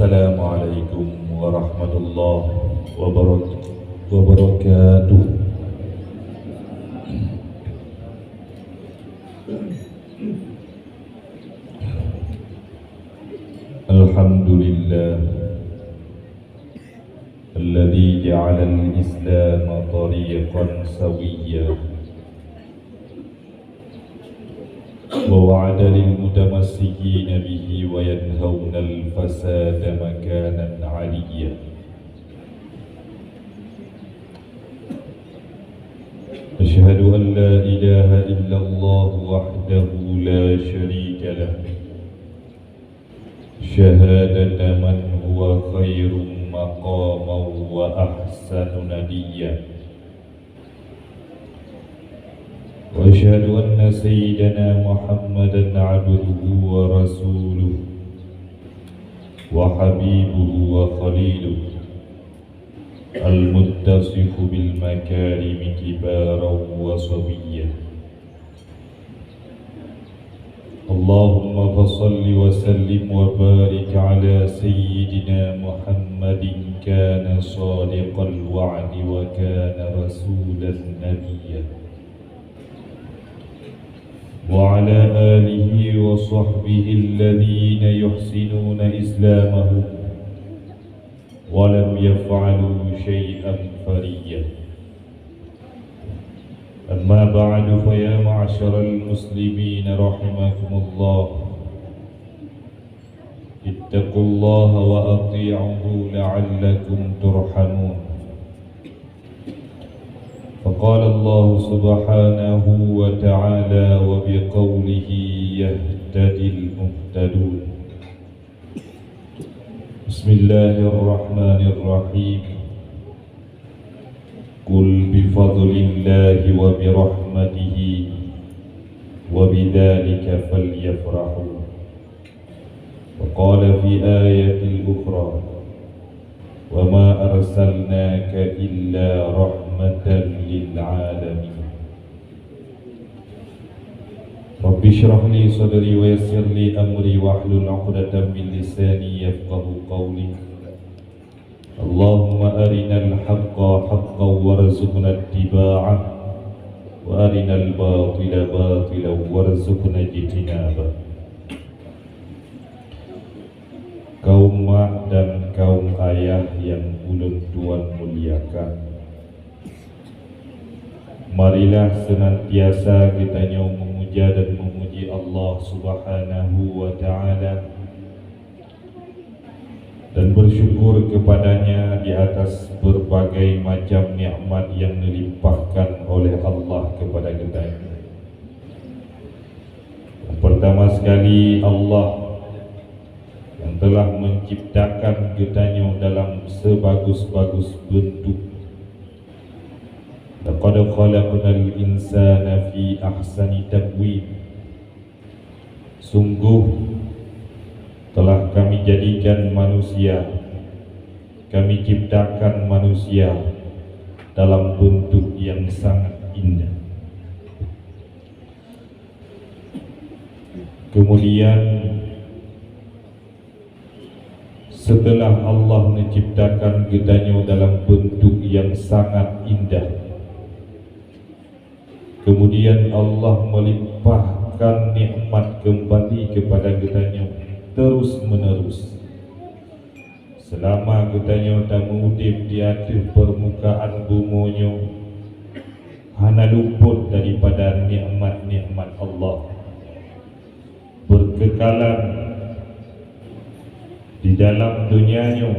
Assalamualaikum warahmatullahi wabarakatuh. Alhamdulillah alladzi ja'ala al-islam tariqan sawiyyan wa wa'ada lil mutamassikina bihi wa yanhauna al-fasada makanan 'aliyyan. Asyhadu an la ilaha illallah wahdahu la syarika lahu syahadata man huwa khairum maqaman wa ahsanu nadiyya. Wa asyhadu anna sayyidana Muhammadan abduhu wa rasuluhu wa habibuhu wa khaliluhu al-muttasifu bil makarimi kibaran wa sabiyyan. Allahumma fassalli wa sallim wa barik ala sayyidina Muhammadin kana sadiqal wa'di wa kana rasulan nabiyya wa ala alihi wa sahbihi alladhina yuhsinuna islamahum wa lam yaf'alu shay'an fariyya. Amma ba'du, fa ya ma'asyaral muslimin rahimakumullah, ittaqullaha wa ati'uhu la'allakum turhamun. Faqala Allah subhanahu wa ta'ala wa biqawlihi yahtadil muhtadun. Bismillahirrahmanirrahim. Qul bifadlillahi wa birahmatihi wa bidzalika falyafrahu. Wa qala fi ayatil ukhra wa ma arsalnaka illa rahmatan lil alamin. Rabbi shrah li sadri wa yassir li amri wahlul 'uqdatam min lisani yafqahu qawli. Allahumma arinal haqqa haqqan warzuqna ittiba'ah wa arinal batila batilan warzuqna ijtinabah. Kaum mak dan kaum ayah yang ulun tuan muliakan, marilah senantiasa kita memuja dan memuji Allah subhanahu wa ta'ala dan bersyukur kepadanya di atas berbagai macam nikmat yang dilimpahkan oleh Allah kepada kita. Yang pertama sekali, Allah yang telah menciptakan kita dalam sebagus-bagus bentuk. Laqad khalaqnal insana fi ahsani taqwim. Sungguh telah kami jadikan manusia, kami ciptakan manusia dalam bentuk yang sangat indah. Kemudian setelah Allah menciptakan kita dalam bentuk yang sangat indah, kemudian Allah melimpahkan nikmat kembali kepada kita terus menerus selama kita tamu udip di atas permukaan bumonyo, hana luput daripada nikmat-nikmat Allah, berkekalan di dalam dunianya.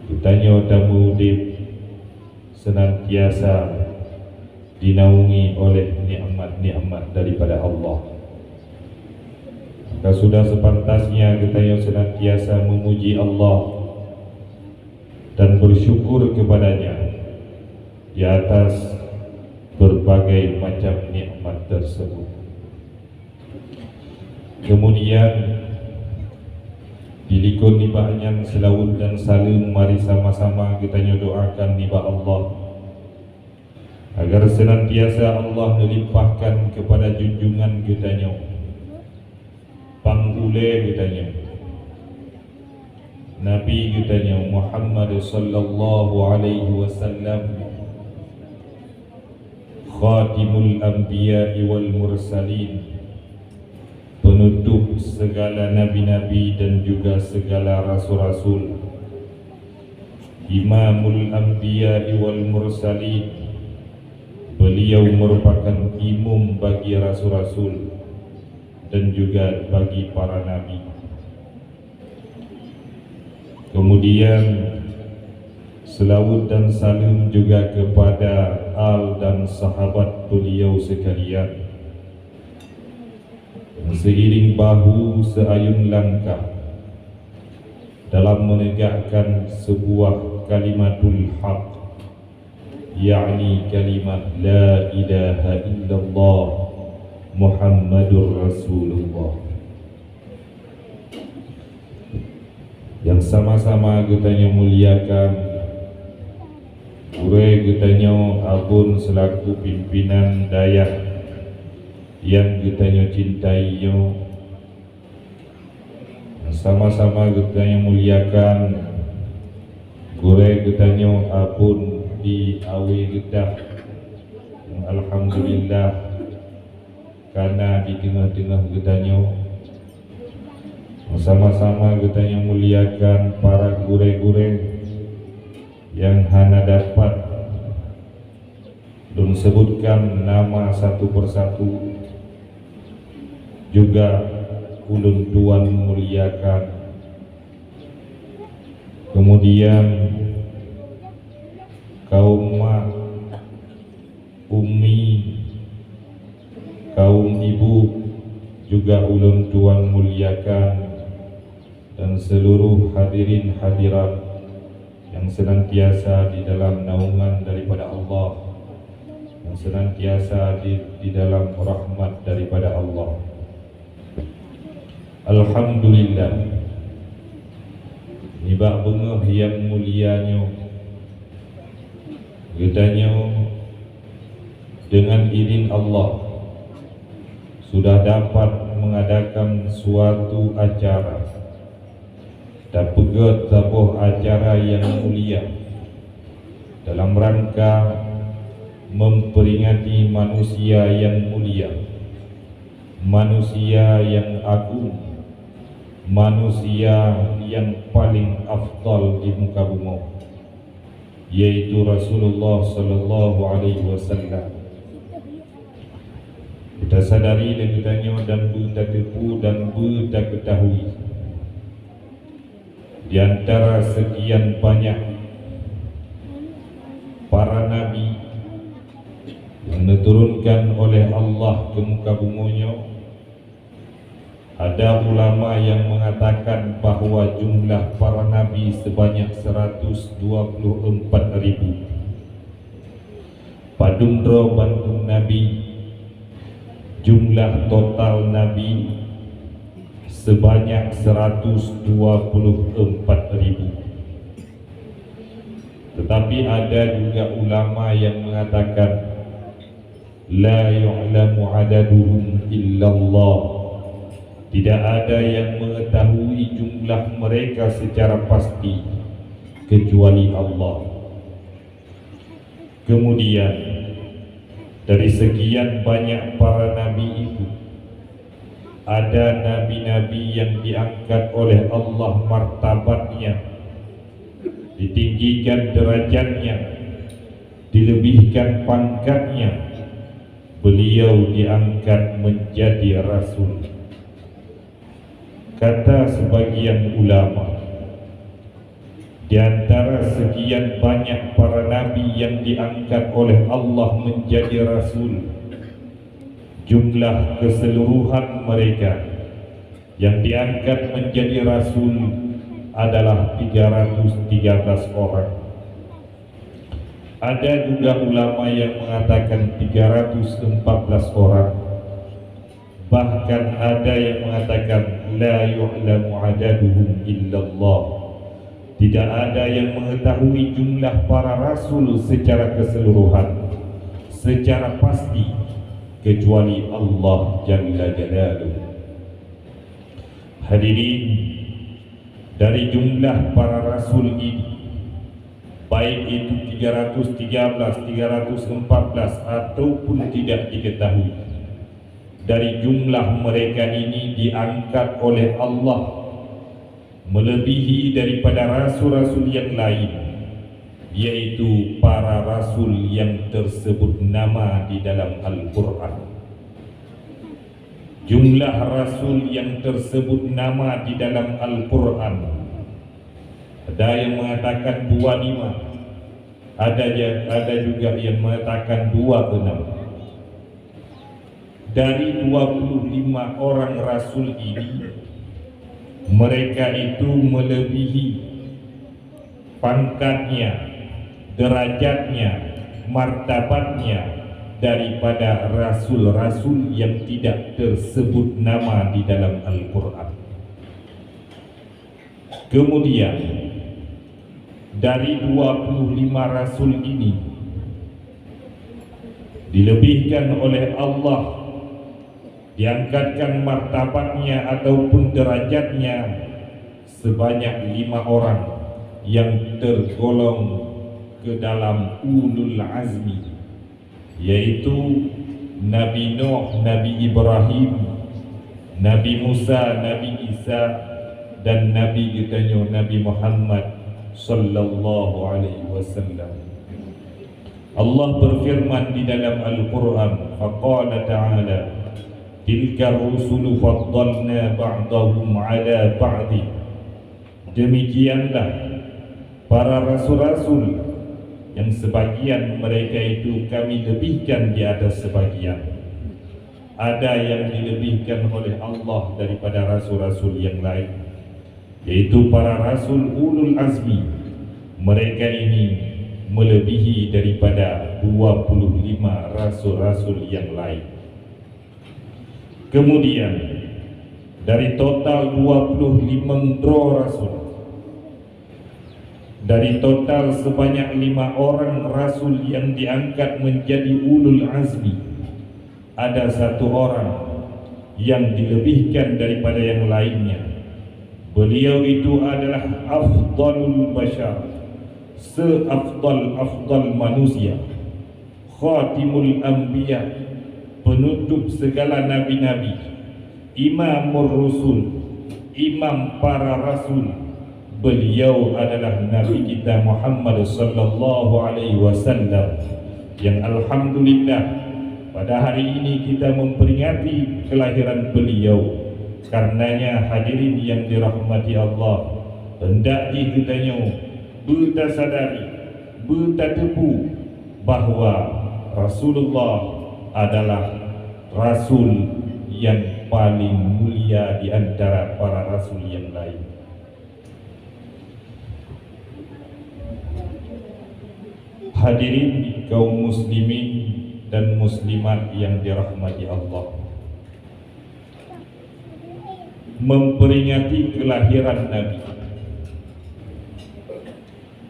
Kita tamu udip senantiasa dinaungi oleh nikmat-nikmat daripada Allah. Maka sudah sepantasnya kita yang senantiasa memuji Allah dan bersyukur kepadanya di atas berbagai macam nikmat tersebut. Kemudian dilikun nibahnya selawat dan salim, mari sama-sama kita doakan nibah Allah agar senantiasa Allah melimpahkan kepada junjungan kita panggule kita Nabi kitanya Muhammad sallallahu alaihi wasallam, khatimul anbiya wal mursalin, penutup segala nabi-nabi dan juga segala rasul-rasul, imamul anbiya wal mursalin, beliau merupakan imam bagi rasul-rasul dan juga bagi para nabi. Kemudian selawat dan salam juga kepada al dan sahabat beliau sekalian. Seiring bahu seayun langkah dalam menegakkan sebuah kalimatul haq, yakni kalimat la ilaha illallah Muhammadur Rasulullah, yang sama-sama kitanya muliakan. Ure kitanya abun selaku pimpinan dayak yang kitanya cintai, sama-sama kitanya muliakan. Ure kitanya abun di awi kita, alhamdulillah, karena di tengah-tengah kitanya sama-sama kitanya muliakan para gure-gure yang hana dapat dan sebutkan nama satu persatu, juga ulun tuan muliakan. Kemudian kaum mak, ummi, kaum ibu juga ulun tuan muliakan, dan seluruh hadirin hadirat yang senantiasa di dalam naungan daripada Allah, yang senantiasa di dalam rahmat daripada Allah. Alhamdulillah, nibak bengah yang mulianya kitanya dengan izin Allah sudah dapat mengadakan suatu acara, dan pegat sebuah acara yang mulia dalam rangka memperingati manusia yang mulia, manusia yang agung, manusia yang paling afdal di muka bumi, yaitu Rasulullah sallallahu alaihi wasallam. Kita sadari dan kitanya dan kita tepu dan kita ketahui, di antara sekian banyak para nabi yang diturunkan oleh Allah ke muka buminya, ada ulama yang mengatakan bahawa jumlah para nabi sebanyak 124.000. Padumdra bantu nabi, jumlah total nabi sebanyak 124.000. Tetapi ada juga ulama yang mengatakan la yu'lamu adaduhum illallah, tidak ada yang mengetahui jumlah mereka secara pasti kecuali Allah. Kemudian dari sekian banyak para nabi itu, ada nabi-nabi yang diangkat oleh Allah martabatnya, ditinggikan derajatnya, dilebihkan pangkatnya. Beliau diangkat menjadi rasul. Kata sebagian ulama, di antara sekian banyak para nabi yang diangkat oleh Allah menjadi rasul, jumlah keseluruhan mereka yang diangkat menjadi rasul adalah 313 orang. Ada juga ulama yang mengatakan 314 orang. Bahkan ada yang mengatakan la yu'lamu adaduhum illallah, tidak ada yang mengetahui jumlah para rasul secara keseluruhan, secara pasti, kecuali Allah Jalla Jalaluhu. Hadirin dari jumlah para rasul ini, baik itu 313, 314 ataupun tidak diketahui, dari jumlah mereka ini diangkat oleh Allah melebihi daripada rasul-rasul yang lain, yaitu para rasul yang tersebut nama di dalam Al-Quran. Jumlah rasul yang tersebut nama di dalam Al-Quran, ada yang mengatakan 25, ada juga yang mengatakan 26. Dari 25 orang rasul ini, mereka itu melebihi pangkatnya, derajatnya, martabatnya daripada rasul-rasul yang tidak tersebut nama di dalam Al-Quran. Kemudian dari 25 rasul ini dilebihkan oleh Allah, diangkatkan martabatnya ataupun derajatnya sebanyak 5 orang yang tergolong ke dalam ulul azmi, yaitu Nabi Nuh, Nabi Ibrahim, Nabi Musa, Nabi Isa, dan Nabi kitanya Nabi Muhammad sallallahu alaihi wasallam. Allah berfirman di dalam Al-Quran, faqala ta'ala, tilka rusulu faddalna ba'dahum ala ba'di. Demikianlah para rasul-rasul yang sebagian mereka itu kami lebihkan di atas sebagian. Ada yang dilebihkan oleh Allah daripada rasul-rasul yang lain, yaitu para rasul ulul azmi. Mereka ini melebihi daripada 25 rasul-rasul yang lain. Kemudian dari total 25 rasul, dari total sebanyak 5 orang rasul yang diangkat menjadi ulul azmi, ada 1 orang yang dilebihkan daripada yang lainnya. Beliau itu adalah afdalul bashar, seafdal manusia, khatimul anbiya, penutup segala nabi-nabi, imamur rusul, imam para rasul. Beliau adalah Nabi kita Muhammad sallallahu alaihi wasallam, yang alhamdulillah pada hari ini kita memperingati kelahiran beliau. Karenanya hadirin yang dirahmati Allah, hendaknya kitanya bertasadari, bertatepu bahawa Rasulullah adalah rasul yang paling mulia di antara para rasul yang lain. Hadirin kaum muslimin dan muslimat yang dirahmati Allah, memperingati kelahiran Nabi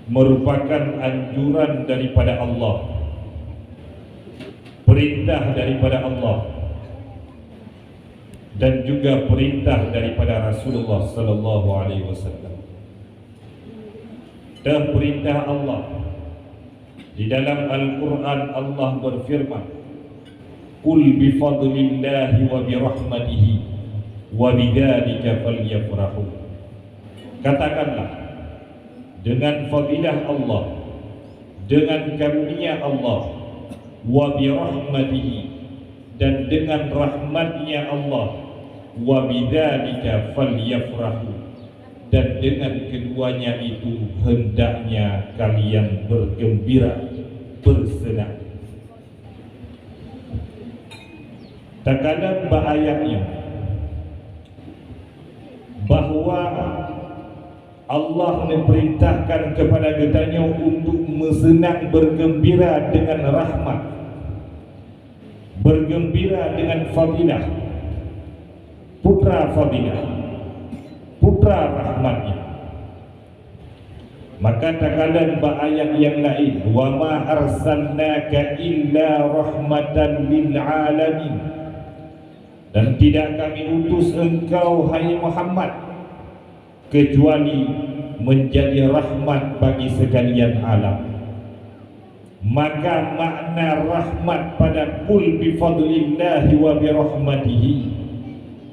merupakan anjuran daripada Allah, perintah daripada Allah, dan juga perintah daripada Rasulullah sallallahu alaihi wasallam. Dan perintah Allah di dalam Al-Quran, Allah berfirman, qul bifadlillahi wa birahmatihi wa bidzalika falyafrahu. Katakanlah, dengan fadilah Allah, dengan karunia Allah, wa birahmatihi, dan dengan rahmatnya Allah, wa bidzalika falyafrahu, dan dengan keduanya itu hendaknya kalian bergembira, bersenang. Tak kala ayatnya bahawa Allah memerintahkan kepada kitanya untuk bersenang, bergembira dengan rahmat, bergembira dengan fadilah, putra fadilah, putra rahmatnya. Maka takalan ayat yang lain, wa ma arsalnaka illa rahmatan lil alamin, dan tidak kami utus engkau hai Muhammad kecuali menjadi rahmat bagi sekalian alam. Maka makna rahmat pada kul bi fadlillahi wa bi rahmatihi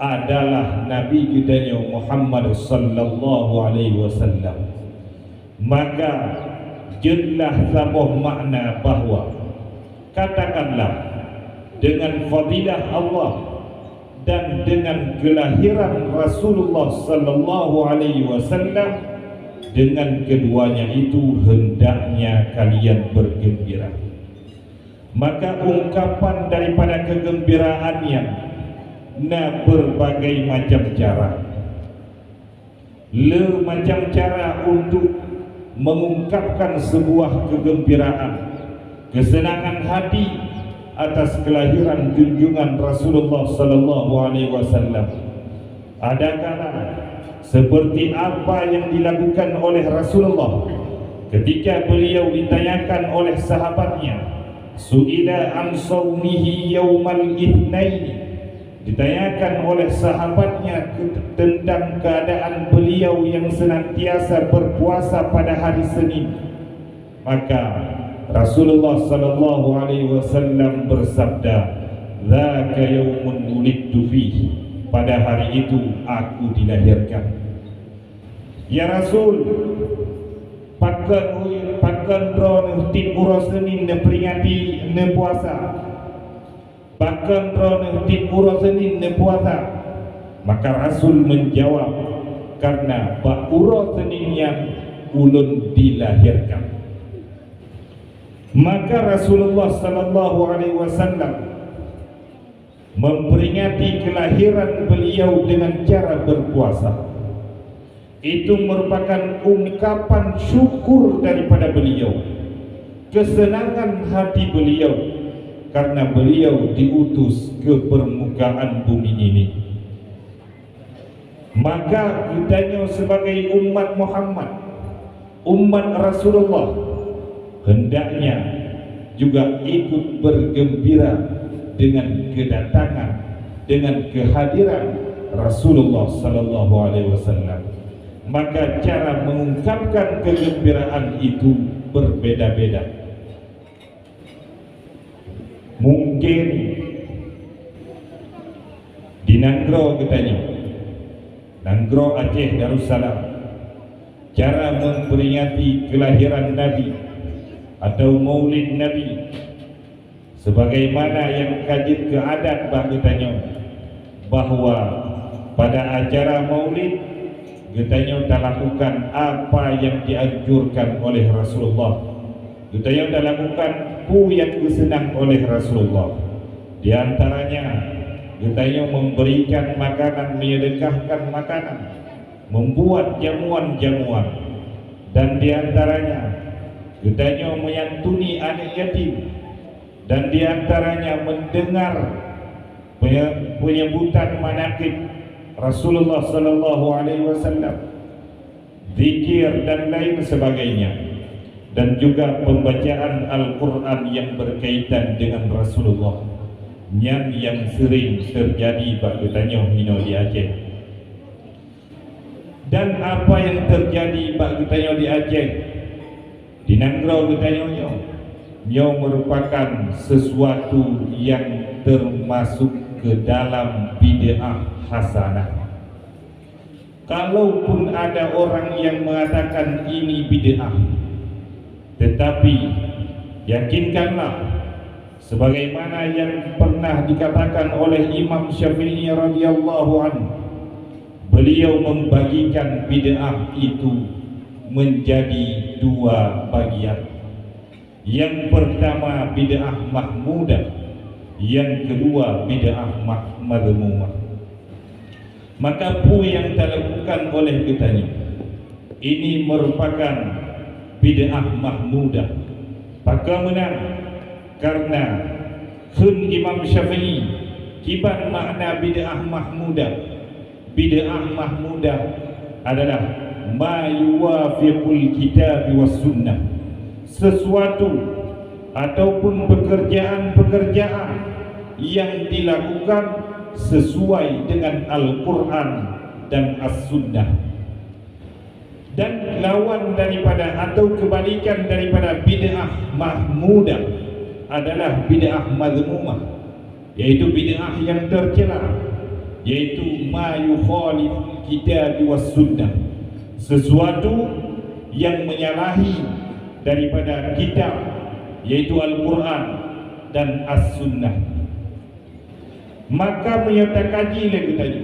adalah Nabi kita Muhammad sallallahu alaihi wasallam. Maka jelas sebuah makna bahawa katakanlah dengan fadilah Allah dan dengan kelahiran Rasulullah sallallahu alaihi wasallam, dengan keduanya itu hendaknya kalian bergembira. Maka ungkapan daripada kegembiraannya berbagai macam cara. Macam cara untuk mengungkapkan sebuah kegembiraan, kesenangan hati atas kelahiran junjungan Rasulullah sallallahu alaihi wasallam. Adakah seperti apa yang dilakukan oleh Rasulullah ketika beliau ditanyakan oleh sahabatnya, su'ila an sawmihi yaumal itsnain, ditanyakan oleh sahabatnya tentang keadaan beliau yang senantiasa berpuasa pada hari Senin. Maka Rasulullah sallallahu alaihi wasallam bersabda, "Dzaka yaumun wulidtu fihi." Pada hari itu aku dilahirkan. Ya Rasul, pakan ron tipura Senin neperingati ne puasa. Pakan ron tipura Senin ne puasa. Maka Rasul menjawab, karena pakura Senin yang ulun dilahirkan. Maka Rasulullah sallallahu alaihi wasallam memperingati kelahiran beliau dengan cara berpuasa. Itu merupakan ungkapan syukur daripada beliau, kesenangan hati beliau karena beliau diutus ke permukaan bumi ini. Maka kitanya sebagai umat Muhammad, umat Rasulullah, hendaknya juga ikut bergembira dengan kedatangan, dengan kehadiran Rasulullah sallallahu alaihi wasallam. Maka cara mengungkapkan kegembiraan itu berbeda-beda. Mungkin di Nanggro katanya, Nanggro Aceh Darussalam, cara memperingati kelahiran Nabi atau Maulid Nabi sebagaimana yang kajit ke adat bahitanya, bahwa pada acara Maulid kitanya dah lakukan apa yang dianjurkan oleh Rasulullah. Kitanya dah lakukan pu yang disenang oleh Rasulullah. Di antaranya kitanya memberikan makanan, menyedekahkan makanan, membuat jamuan-jamuan, dan di antaranya kitanya menyantuni anak yatim, dan di antaranya mendengar penyebutan manaqib Rasulullah sallallahu alaihi wasallam, zikir dan lain sebagainya, dan juga pembacaan Al-Quran yang berkaitan dengan Rasulullah yang sering terjadi bagi tanya mino di Aceh. Dan apa yang terjadi bagi tanya di Aceh, di Nanggro kitanya merupakan sesuatu yang termasuk ke dalam bid'ah hasanah. Kalaupun ada orang yang mengatakan ini bid'ah, tetapi yakinkanlah sebagaimana yang pernah dikatakan oleh Imam Syafi'i radhiyallahu anhu, beliau membagikan bid'ah itu menjadi dua bagian. Yang pertama bid'ah mahmudah, yang kedua bid'ah madhmumah. Maka pu yang dilakukan oleh kita ini merupakan bid'ah mahmudah. Bagaimana? Karena Imam Syafi'i kiban makna bid'ah mahmudah. Bid'ah mahmudah adalah ma yuwafiqul kitab was sunnah, sesuatu ataupun pekerjaan-pekerjaan yang dilakukan sesuai dengan Al-Quran dan As-Sunnah. Dan lawan daripada atau kebalikan daripada bid'ah mahmudah adalah bid'ah mazmumah, yaitu bid'ah yang tercela, yaitu ma yukhalif kitab was sunnah, sesuatu yang menyalahi daripada kitab, yaitu Al-Quran dan As-Sunnah. Maka menyerta kaji lagi tadi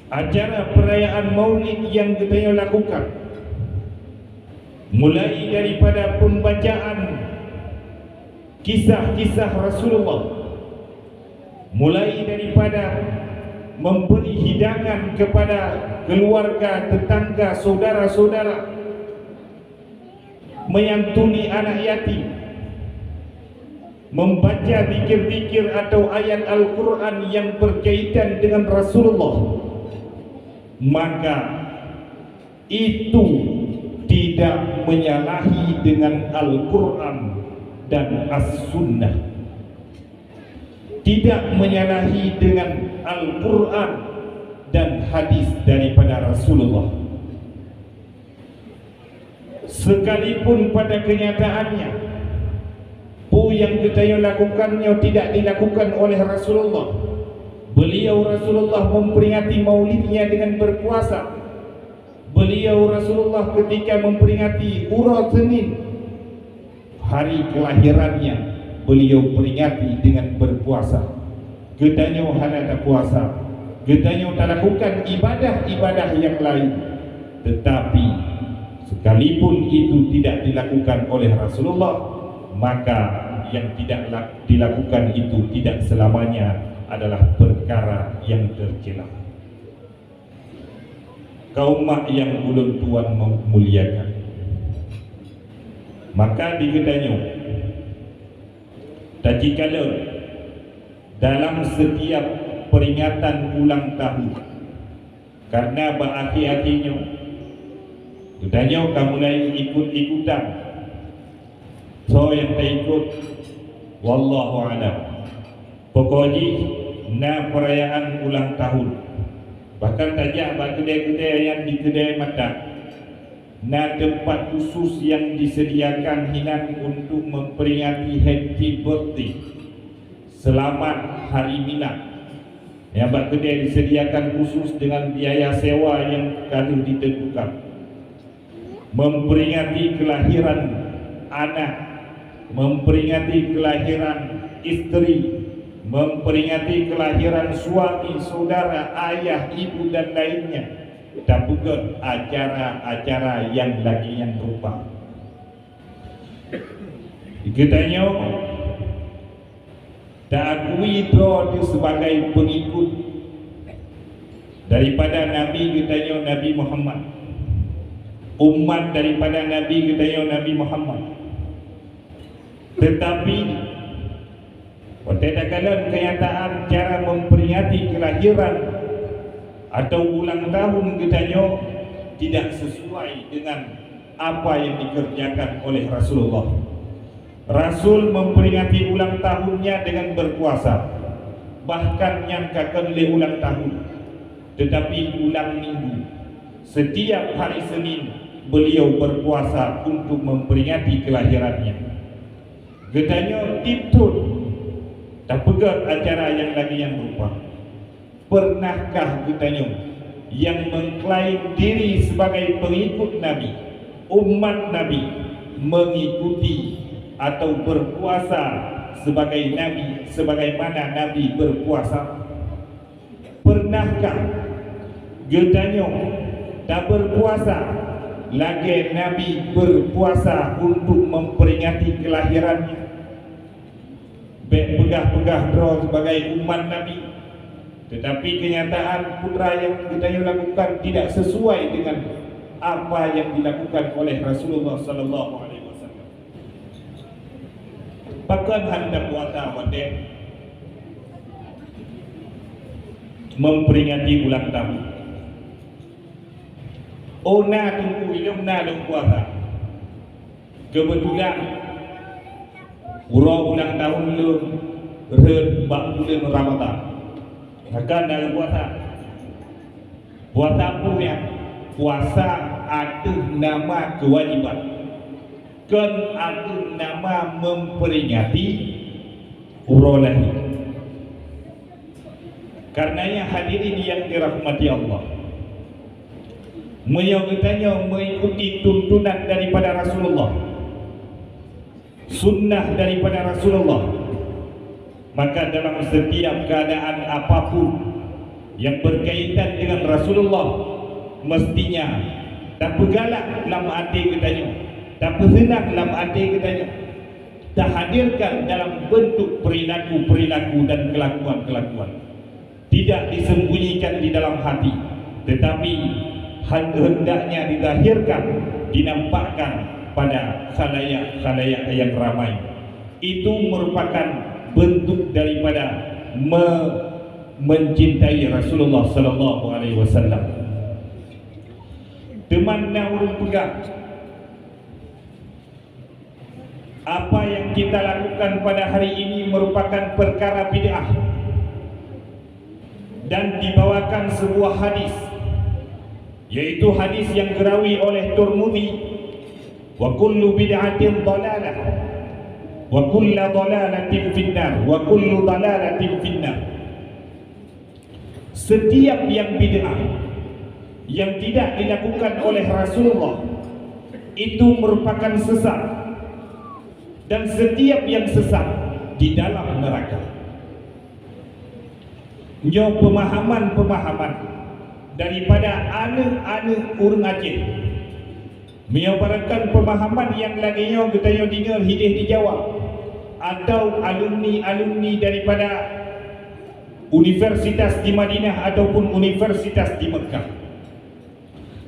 acara perayaan maulid yang kita lakukan, mulai daripada pembacaan kisah-kisah Rasulullah, mulai daripada memberi hidangan kepada keluarga, tetangga, saudara-saudara, menyantuni anak yatim, membaca zikir-zikir atau ayat Al-Quran yang berkaitan dengan Rasulullah, maka itu tidak menyalahi dengan Al-Quran dan As-Sunnah, tidak menyalahi dengan Al-Quran dan hadis daripada Rasulullah. Sekalipun pada kenyataannya yang kita lakukannya tidak dilakukan oleh Rasulullah. Beliau Rasulullah memperingati maulidnya dengan berpuasa. Beliau Rasulullah ketika memperingati Ura Senin, hari kelahirannya, beliau peringati dengan berpuasa. Gedanya hanya tak puasa, gedanya tak lakukan ibadah-ibadah yang lain. Tetapi sekalipun itu tidak dilakukan oleh Rasulullah, maka yang tidak dilakukan itu tidak selamanya adalah perkara yang tercela. Kaum mak yang ulun tuan memuliakan, maka diketanya tajikala dalam setiap peringatan ulang tahun, karena berakhir-akhirnya ketanya kamu mulai ikut-ikutan. So yang tak ikut, wallahu a'lam. Pokoknya na perayaan ulang tahun, bahkan tajak bak kedai-kedai yang di kedai mata, na tempat khusus yang disediakan hinan untuk memperingati happy birthday, selamat hari milad. Yang bak kedai disediakan khusus dengan biaya sewa yang kali ditentukan, memperingati kelahiran anak, memperingati kelahiran istri, memperingati kelahiran suami, saudara, ayah, ibu dan lainnya. Dan juga acara-acara yang lagi yang berupa. Katanya tak akui dia sebagai pengikut daripada Nabi katanya Nabi Muhammad, umat daripada Nabi katanya Nabi Muhammad. Tetapi pada takaran kenyataan cara memperingati kelahiran atau ulang tahun katanya tidak sesuai dengan apa yang dikerjakan oleh Rasulullah. Rasul memperingati ulang tahunnya dengan berpuasa, bahkan yang kakak ulang tahun, tetapi ulang minggu. Setiap hari Senin beliau berpuasa untuk memperingati kelahirannya. Katanya titut tak pegang acara yang lagi yang berupa. Pernahkah katanya yang mengklaim diri sebagai pengikut Nabi, umat Nabi, mengikuti atau berpuasa sebagai Nabi, sebagaimana Nabi berpuasa? Pernahkah katanya tak berpuasa lagi Nabi berpuasa untuk memperingati kelahirannya? Pegah-pegah draw sebagai umat Nabi, tetapi kenyataan putra yang kita lakukan tidak sesuai dengan apa yang dilakukan oleh Rasulullah sallallahu alaihi wasallam. Bahkan hendak puasa pada memperingati ulang tahun. Oh na tunggu ilmu na lu puasa. Kebetulan ulang tahun lu red bak bulan Ramadan. Akan dalam puasa. Puasa pun ya puasa ada nama kewajiban, kan ada nama memperingati urolahi. Karenanya hadirin yang dirahmati Allah, menyogetanya mengikuti tuntunan daripada Rasulullah, sunnah daripada Rasulullah, maka dalam setiap keadaan apapun yang berkaitan dengan Rasulullah, mestinya tak pegalak dalam hati katanya, tak senang dalam hati katanya, tak hadirkan dalam bentuk perilaku-perilaku dan kelakuan-kelakuan, tidak disembunyikan di dalam hati, tetapi hendaknya dizahirkan, dinampakkan pada khalayak-khalayak yang ramai. Itu merupakan bentuk daripada mencintai Rasulullah sallallahu alaihi wasallam. Temanna urung pegang apa yang kita lakukan pada hari ini merupakan perkara bid'ah, dan dibawakan sebuah hadis, yaitu hadis yang dirawi oleh Tirmidzi, wa kullu bid'atin dhalalah wa kullu dhalalatin finnar wa kullu dhalalatin finnar. Setiap yang bid'ah yang tidak dilakukan oleh Rasulullah itu merupakan sesat, dan setiap yang sesat di dalam neraka. Nyo pemahaman-pemahaman daripada anak-anak urang Aceh, menyampaikan pemahaman yang laginya kita dengar hidih di Jawa, atau alumni-alumni daripada universitas di Madinah ataupun universitas di Mekah.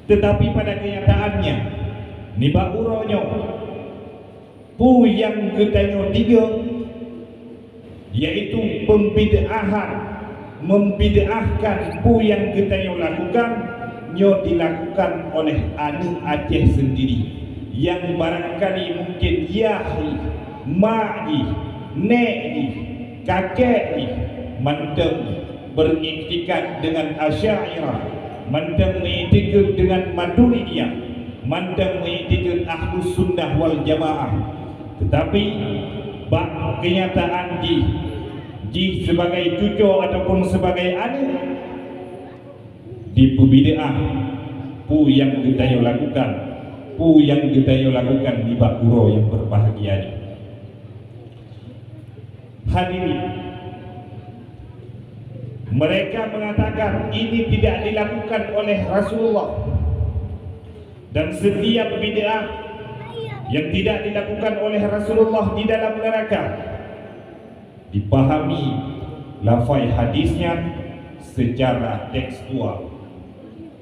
Tetapi pada kenyataannya niba uronyo pu yang kita tiga, yaitu pembid'ahan, membid'ahkan pu yang kita lakukan, nyo dilakukan oleh anak Aceh sendiri, yang barangkali mungkin yahi, ma'i, ne'i, kakek'i manteng beriktikad dengan Asy'ariyah, manteng mengiktikad dengan Maturidiyah, manteng mengiktikad Ahlus Sunnah wal Jamaah. Tetapi bak kenyataan ji sebagai cucu ataupun sebagai anak di bid'ah pu yang kita lakukan, pu yang kita lakukan di bakuro yang berbahagia ini. Hadirin, mereka mengatakan ini tidak dilakukan oleh Rasulullah, dan setiap bid'ah yang tidak dilakukan oleh Rasulullah di dalam neraka. Dipahami lafai hadisnya secara tekstual.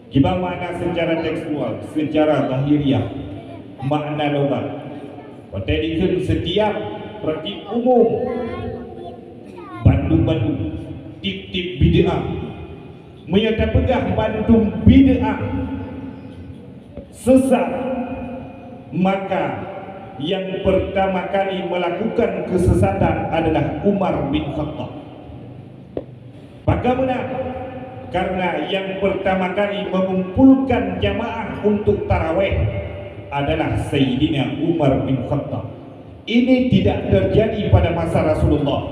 Gimana secara tekstual? Secara zahiriah, makna logat. Patadikun setiap berarti umum, bandung-bandung, tip-tip bid'ah, menyata pegah bandung bid'ah sesat, maka yang pertama kali melakukan kesesatan adalah Umar bin Khattab. Bagaimana? Karena yang pertama kali mengumpulkan jamaah untuk tarawih adalah Sayyidina Umar bin Khattab. Ini tidak terjadi pada masa Rasulullah,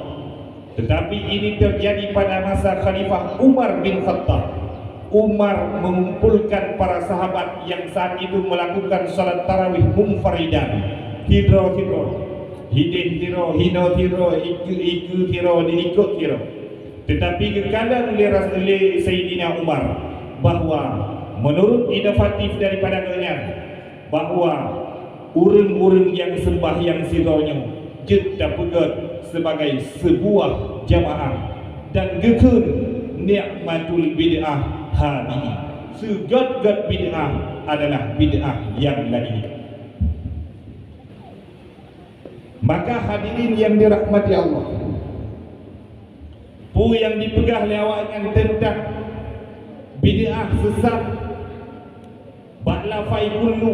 tetapi ini terjadi pada masa Khalifah Umar bin Khattab. Umar mengumpulkan para sahabat yang saat itu melakukan salat tarawih munfaridan. Hidro, hidin tiro, hino tiro, iku tiro, diikut tiro. Tetapi kekadang oleh Sayyidina Umar bahawa menurut inovatif daripada kenyan, bahawa urang-urang yang sembahyang sironya jeda pegat sebagai sebuah jamaah, dan gekun nikmatul bid'ah hadihi. Segat-gat bid'ah adalah bid'ah yang lain. Maka hadirin yang dirahmati Allah, pu yang dipegah lewatnya tentang bid'ah sesat, baklafai kullu,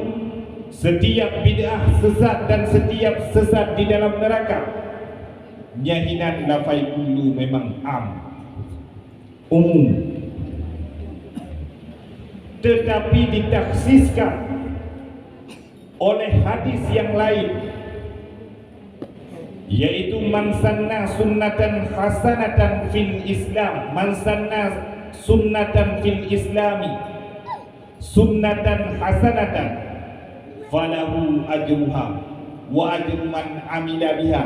setiap bid'ah sesat dan setiap sesat di dalam neraka. Nyahinan lafai kullu memang umum. tetapi ditaksiskan oleh hadis yang lain, yaitu man sanna sunnatan hasanatan fil Islam, man sanna sunnatan fil Islami sunnatan hasanatan falahu ajruha wa ajru man amila biha.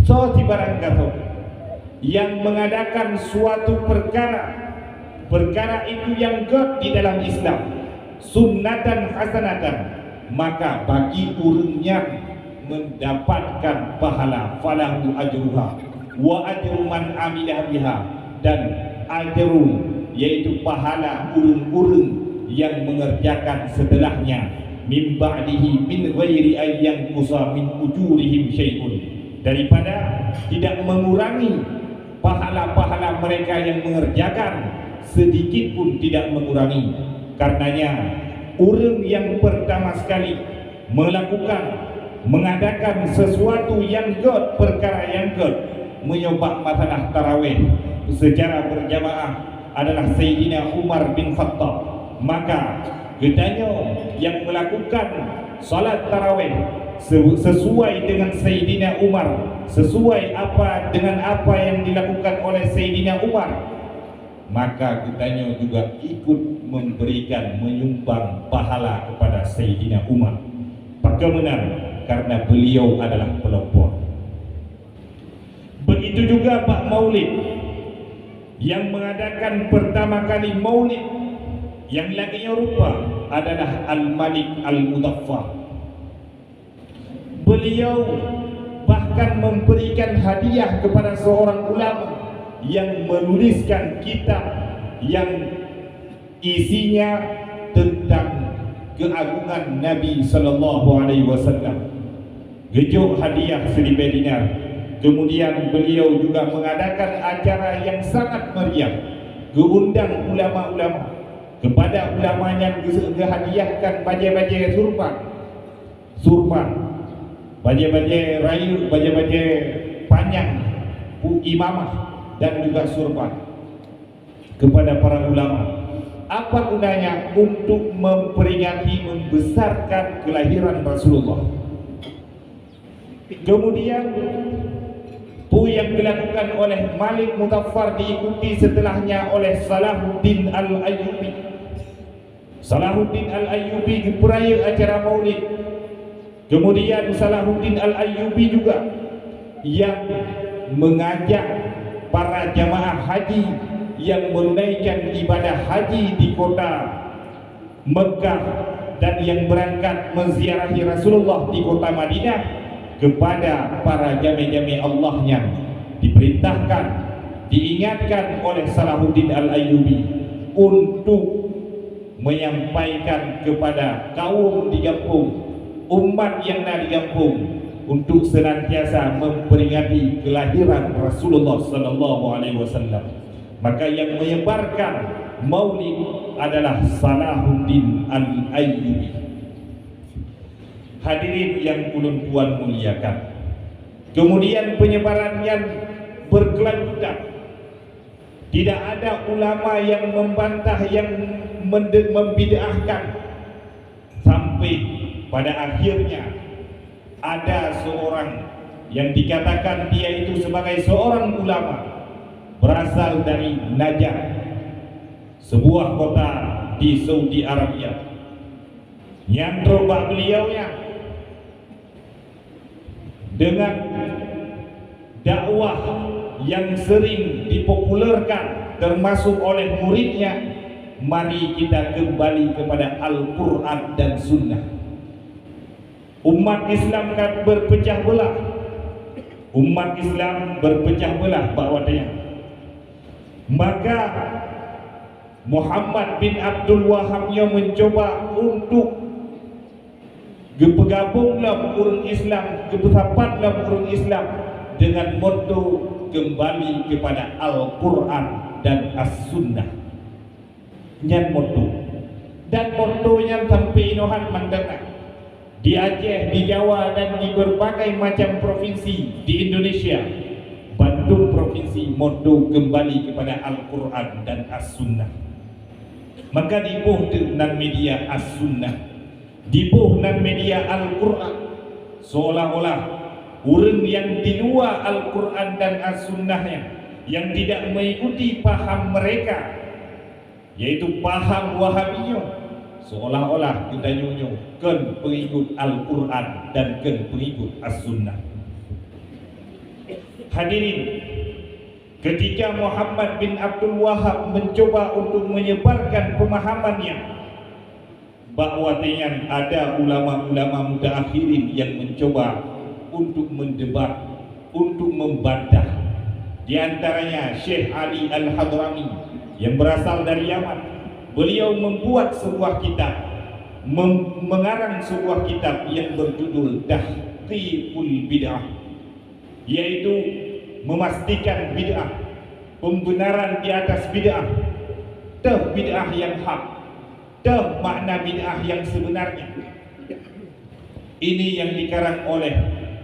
So barang kata yang mengadakan suatu perkara itu yang good di dalam Islam, sunnatan hasanatan, maka bagi urungnya mendapatkan pahala, falahu ajruha wa ajru man amila biha, dan ajru yaitu pahala urung-urung yang mengerjakan setelahnya, min ba'dihi min ghairi ayyan qusa min ujurihim syai'un, daripada tidak mengurangi pahala-pahala mereka yang mengerjakan, sedikit pun tidak mengurangi. Karenanya urung yang pertama sekali mengadakan sesuatu yang good, perkara yang good, menyobak masalah tarawih secara berjamaah adalah Sayyidina Umar bin Khattab. Maka gedanya yang melakukan salat tarawih sesuai dengan Sayyidina Umar, sesuai dengan apa yang dilakukan oleh Sayyidina Umar, maka kitanya juga ikut memberikan, menyumbang pahala kepada Sayyidina Umar. Bagaimana? Karena beliau adalah pelopor. Begitu juga Pak Maulid, yang mengadakan pertama kali maulid yang laginya rupa adalah Al-Malik Al-Mudaffar. Beliau bahkan memberikan hadiah kepada seorang ulama yang menuliskan kitab yang isinya tentang keagungan Nabi sallallahu alaihi wasallam. Gejuk hadiah 1,000 dinar. Kemudian beliau juga mengadakan acara yang sangat meriah, geundang ulama-ulama. Kepada ulamanya dihadiahkan baju-baju surban, baju-baju rayu, baju-baju panjang, imamah, dan juga surban kepada para ulama. Apa gunanya? Untuk memperingati, membesarkan kelahiran Rasulullah. Kemudian yang dilakukan oleh Malik Mudaffar diikuti setelahnya oleh Salahuddin Al-Ayyubi. Salahuddin Al-Ayyubi diperaya acara maulid. Kemudian Salahuddin Al-Ayyubi juga yang mengajak para jamaah haji yang menunaikan ibadah haji di kota Mekah dan yang berangkat menziarahi Rasulullah di kota Madinah, kepada para jami-jami Allahnya diperintahkan, diingatkan oleh Salahuddin Al-Ayyubi untuk menyampaikan kepada kaum di kampung, umat yang ada di kampung, untuk senantiasa memperingati kelahiran Rasulullah sallallahu alaihi wasallam. Maka yang menyebarkan maulid adalah Salahuddin Al-Ayyubi. Hadirin yang ulun puan muliakan, kemudian penyebarannya berkelanjutan. Tidak ada ulama yang membantah, yang membid'ahkan, sampai pada akhirnya ada seorang yang dikatakan dia itu sebagai seorang ulama, berasal dari Najd, sebuah kota di Saudi Arabia. Nyantro bak beliaunya dengan dakwah yang sering dipopulerkan termasuk oleh muridnya, mari kita kembali kepada Al-Quran dan Sunnah. Umat Islam kan berpecah belah. Umat Islam berpecah belah bahwanya. Maka Muhammad bin Abdul Wahab yang mencoba untuk bergabunglah urang Islam, bersapatlah urang Islam dengan motto kembali kepada Al-Quran dan As-Sunnah. Nyan motto. Dan mottonya sampai inohan mandana di Aceh, di Jawa, dan di berbagai macam provinsi di Indonesia. Bandung provinsi motto kembali kepada Al-Quran dan As-Sunnah. Maka dibuh nan media as-sunnah, dibuh nan media Al-Quran, seolah-olah orang yang di luar Al-Quran dan as-sunnahnya, yang tidak mengikuti paham mereka, yaitu paham Wahabiyah, seolah-olah kita nyunyu kan pengikut Al-Quran dan kan pengikut as-sunnah. Hadirin, ketika Muhammad bin Abdul Wahab mencoba untuk menyebarkan pemahamannya, bahwa dengan ada ulama-ulama mutaakhirin yang mencoba untuk mendebat, untuk membantah. Di antaranya Syekh Ali Al-Hadrami yang berasal dari Yaman. Beliau membuat sebuah kitab, mengarang sebuah kitab yang berjudul Tahqiqul Bid'ah, yaitu memastikan bid'ah, pembenaran di atas bid'ah, bid'ah yang hak, makna bid'ah yang sebenarnya. Ini yang dikarang oleh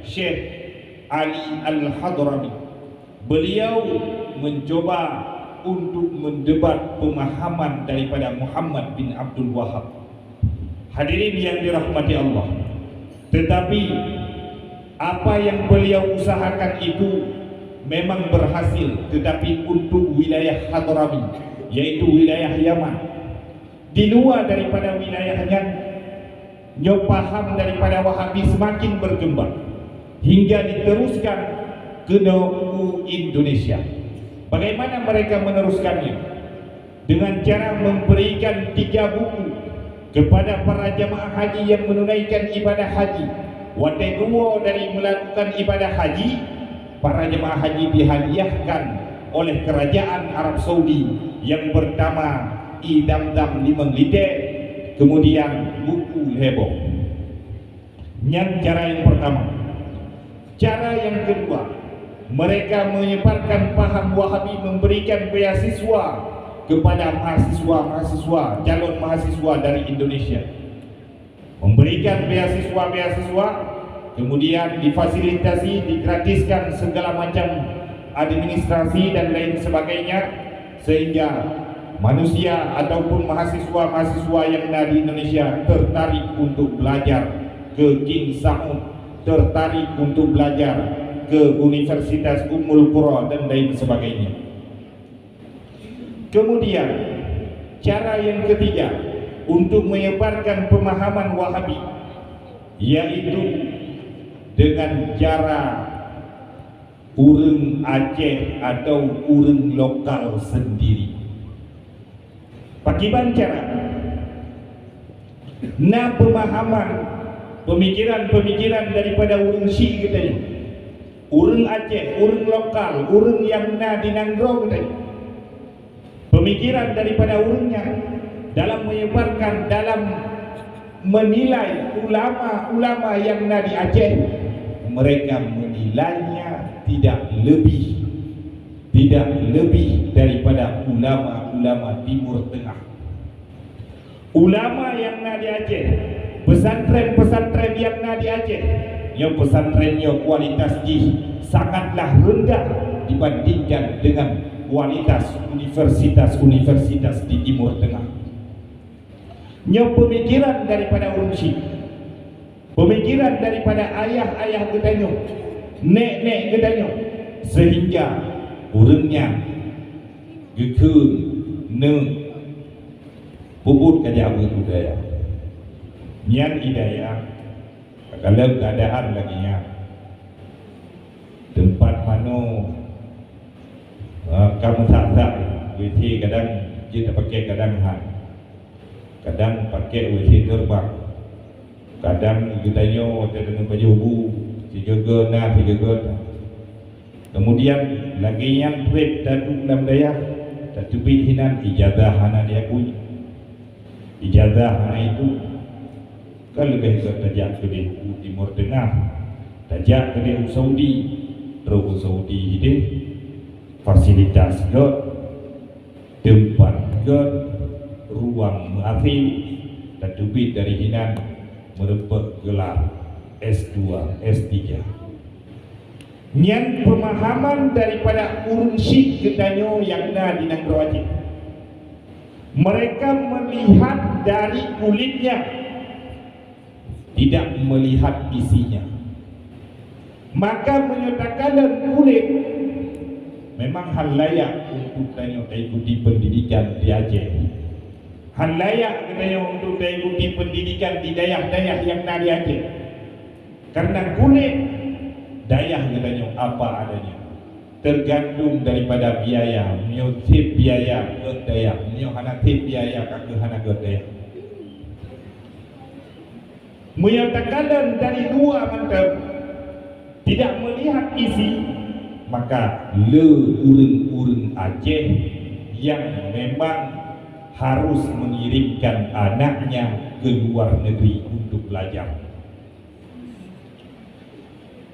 Syekh Ali Al-Hadrami. Beliau mencoba untuk mendebat pemahaman daripada Muhammad bin Abdul Wahab. Hadirin yang dirahmati Allah, tetapi apa yang beliau usahakan itu memang berhasil, tetapi untuk wilayah Hadrami, yaitu wilayah Yaman. Di luar daripada wilayahnya, paham daripada Wahabi semakin berkembang hingga diteruskan ke Indonesia. Bagaimana mereka meneruskannya? Dengan cara memberikan 3 buku kepada para jamaah haji yang menunaikan ibadah haji. Waktu kedua dari melakukan ibadah haji, para jemaah haji dihadiahkan oleh kerajaan Arab Saudi yang pertama idam-dam 5 liter, kemudian buku heboh. Yang cara yang pertama. Cara yang kedua, mereka menyebarkan paham Wahabi, memberikan beasiswa kepada mahasiswa, calon mahasiswa dari Indonesia. Memberikan beasiswa, kemudian difasilitasi, digratiskan segala macam administrasi dan lain sebagainya, sehingga manusia ataupun mahasiswa yang ada di Indonesia tertarik untuk belajar ke King Saud, tertarik untuk belajar ke Universitas Ummul Qura dan lain sebagainya. Kemudian cara yang ketiga untuk menyebarkan pemahaman Wahabi, yaitu dengan cara urang Aceh atau urang lokal sendiri. Bagaimana cara? Nah, pemahaman, pemikiran daripada urang Syiah katanya, urang Aceh, urang lokal, urang yang di Nanggro katanya. Pemikiran daripada urangnya dalam menyebarkan, dalam menilai ulama-ulama yang di Aceh, mereka menilainya tidak lebih daripada ulama-ulama Timur Tengah. Ulama yang di Aceh, pesantren-pesantren yang di Aceh, yang pesantrennya kualitas sangatlah rendah dibandingkan dengan kualitas universitas-universitas di Timur Tengah. Pemikiran daripada unsi, pemikiran daripada ayah-ayah katanya, nek-nek katanya, sehingga urangnya gekun puput kajabu budaya nyan hidayah kalau keadaan lagi nya tempat mano kamu tak withi kadang kita pakai kadang kadang pakai withi terbang, kadang kita nyo dengan baju bu tiga gena. Kemudian lagi yang tweet tadu dalam daya tatubi hinan ijazah hana dia punya ijazah hana itu kan lebih tajak ke di Timur Tengah, tajak ke di Saudi, terus Saudi ini fasilitas ke tempat ke ruang mengakhir tatubi dari hinan merebut gelar S2, S3. Nyan pemahaman daripada urun Syekh ketanyo yang di Nanggro Aceh. Mereka melihat dari kulitnya, tidak melihat isinya. Maka menyatakan kulit memang hal layak untuk tanya ikuti pendidikan di Aceh. Hal layak katanya untuk ikuti pendidikan di dayah-dayah yang ada di Aceh. Karena kulit dayah katanya apa adanya, tergantung daripada biaya. Mio tip biaya ke dayah, mio hana tip biaya ke hana ke dayah. Menyatakan dari dua mantap tidak melihat isi, maka urang-urang Aceh yang memang harus mengirimkan anaknya ke luar negeri untuk belajar.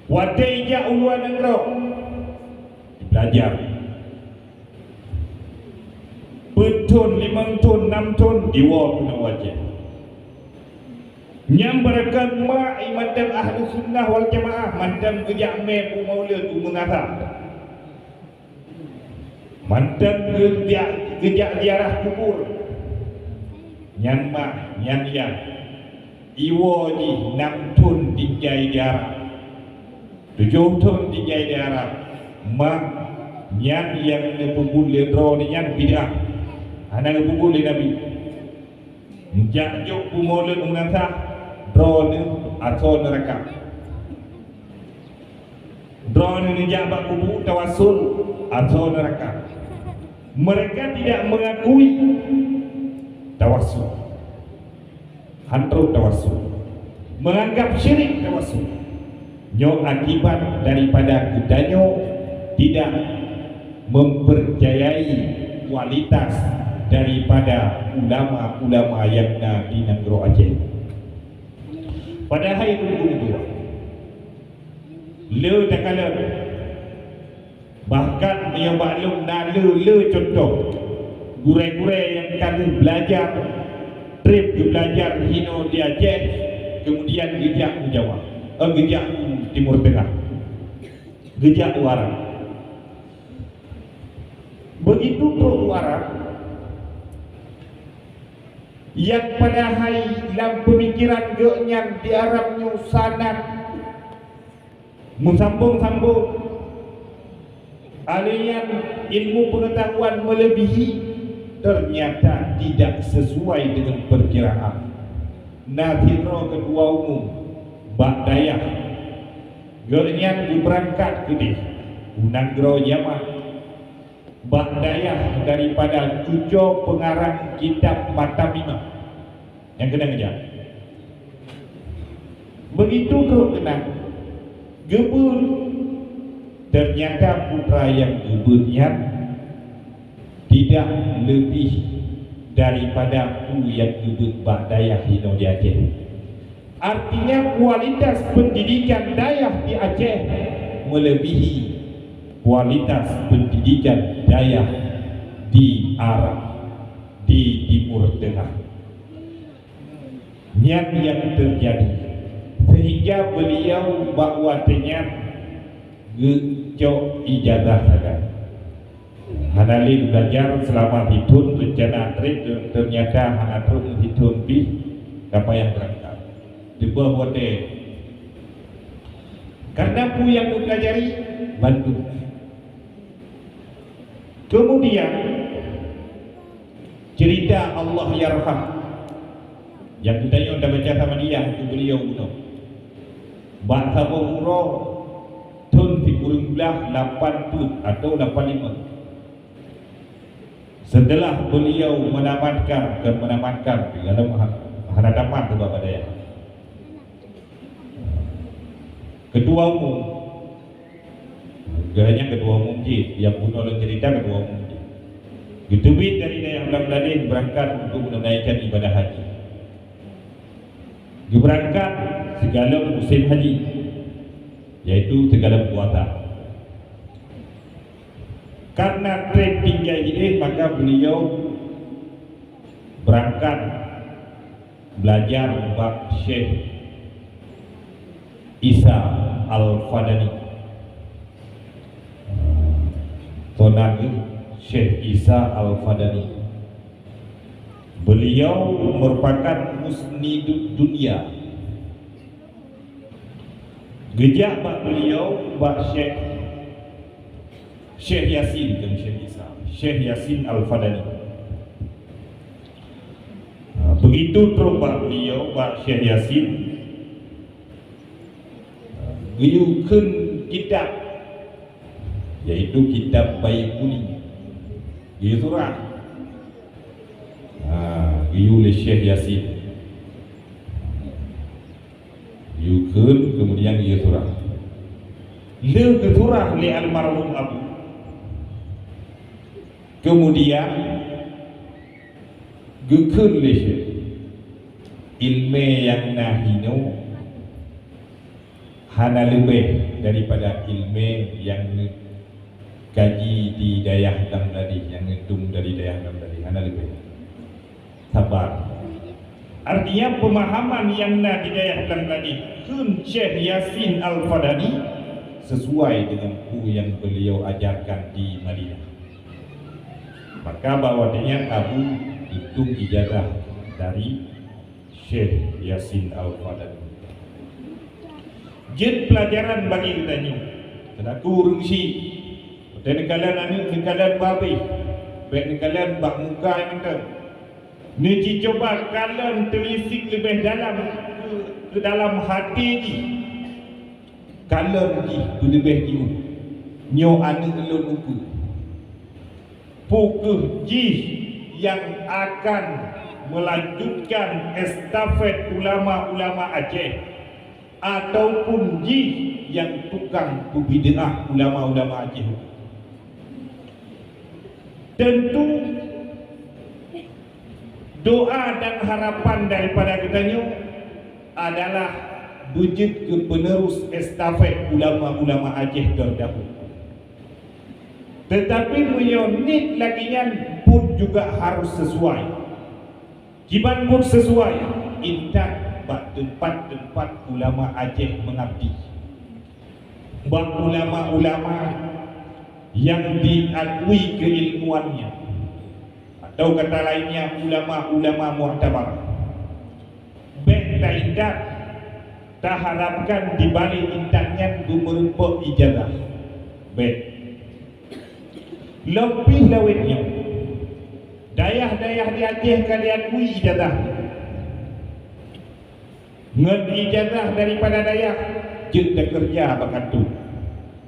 Wadai luar negeri belajar beton 5 ton 6 ton diwa guna wajah nyambarakan ma'i mandang ahli sunnah wal jamaah mandang kejak mebu maulid mengatah mandang kejak ziarah kubur nyan mah nyan yang iwo ji 6 ton dijai di Arab 7 ton dijai di Arab mak nyan yang nepubul ledro ni nyan bidah anak nepubul di Nabi menjajuk pumolud mengatah drone atau neraka drone ni jabak kubu tawasul atau neraka. Mereka tidak mengakui tawasul, hantu tawasul, menganggap syirik tawasul. Nyo akibat daripada kedanyo tidak mempercayai kualitas daripada ulama-ulama yang ada di negeri Aceh. Pada hari 2022 le takala bahkan dia maklum nak le contoh gure-gure yang kata belajar trip belajar hino di Aceh kemudian gejak Jawa gejak Timur Tengah gejak Warang begitu ke Warang yang pada hari dalam pemikiran ge'nyang di Arabnya sanad musambung-sambung alian ilmu pengetahuan melebihi ternyata tidak sesuai dengan perkiraan. Nathiro kedua umum bak dayah ge'nyang diberangkat ke di Unagro Yaman bak dayah daripada 7 pengarang kitab Matamimah yang kena ngejar. Begitu kau kenal gebun, ternyata putra yang gebunnya tidak lebih daripada yang gebun bak dayah di Aceh. Artinya kualitas pendidikan dayah di Aceh melebihi kualitas pendidikan dayah di Arab, di Timur Tengah. Niat yang terjadi sehingga beliau bakwatnya gecok ijazah saja. Hanali belajar selama hitun rencana trip ternyata hanatrum hitun bi apa yang berangkat. Tiba bote karena pu yang mempelajari bantu. Kemudian cerita Allah Yarham yang kita sudah baca sama dia itu beliau bunuh bahasa umroh tun di kurunglah 80 atau 85 setelah beliau menamatkan di dalam hadataman kepada dia ketua umum gayanya ketua umum yang bunuh oleh cerita ketua umum ditubit dari daerah Bangladesh berangkat untuk menunaikan ibadah haji. Berangkat segala musim haji, yaitu segala puasa. Karena trip tinggal ini, maka beliau berangkat belajar bab Syekh Isa Al-Fadani. Tonagi Syekh Isa Al-Fadani Beliau merupakan musnidud dunia. Gejak bak beliau bak Syekh Yasin dan Syekh Yasin Al-Fadani. Begitu terus bak beliau bak Syekh Yasin geyukeun kitab, yaitu kitab Baikuni geyu surah geyu oleh Syekh Yasin geyukeun, kemudian geyu surah le surah li almarhum Abu, kemudian gekeun le Syekh ilmu yang nahino hana lebih daripada ilmu yang kaji di dayah dam tadi, yang ngedum dari dayah dam tadi, hana lebih sabar. Artinya pemahaman yang na di dayah dam tadi kun Syekh Yasin Al-Fadani sesuai dengan buku yang beliau ajarkan di Madinah. Maka bahwasanya Abu itu ijazah dari Syekh Yasin Al-Fadani. Jet pelajaran bagi kita ni. Kedaku rungsi. Dan kalian anu, kalian babi. Baik kalian bak muka yang tu. Ni coba kalian telisik lebih dalam ke dalam hati ni. Kalian ni lebih ni. Nyo anu elon uku. Pukul ji yang akan melanjutkan estafet ulama-ulama Aceh, ataupun ji yang tukang bid'ah ulama-ulama Aceh. Tentu doa dan harapan daripada kita adalah wujud ke penerus estafet ulama-ulama Aceh terdahulu. Tetapi menit laginya pun juga harus sesuai. Kiban pun sesuai. Intan bak tempat-tempat ulama Aceh mengabdi. Bak ulama-ulama yang diakui keilmuannya, atau kata lainnya ulama-ulama muhtabar. Baik tidak tak harapkan di balik intannya merupakan ijazah. Baik. Lebih lawetnya dayah-dayah di Aceh kalian kui ijazah. Ngen ijazah daripada dayah je dah kerja bakat tu.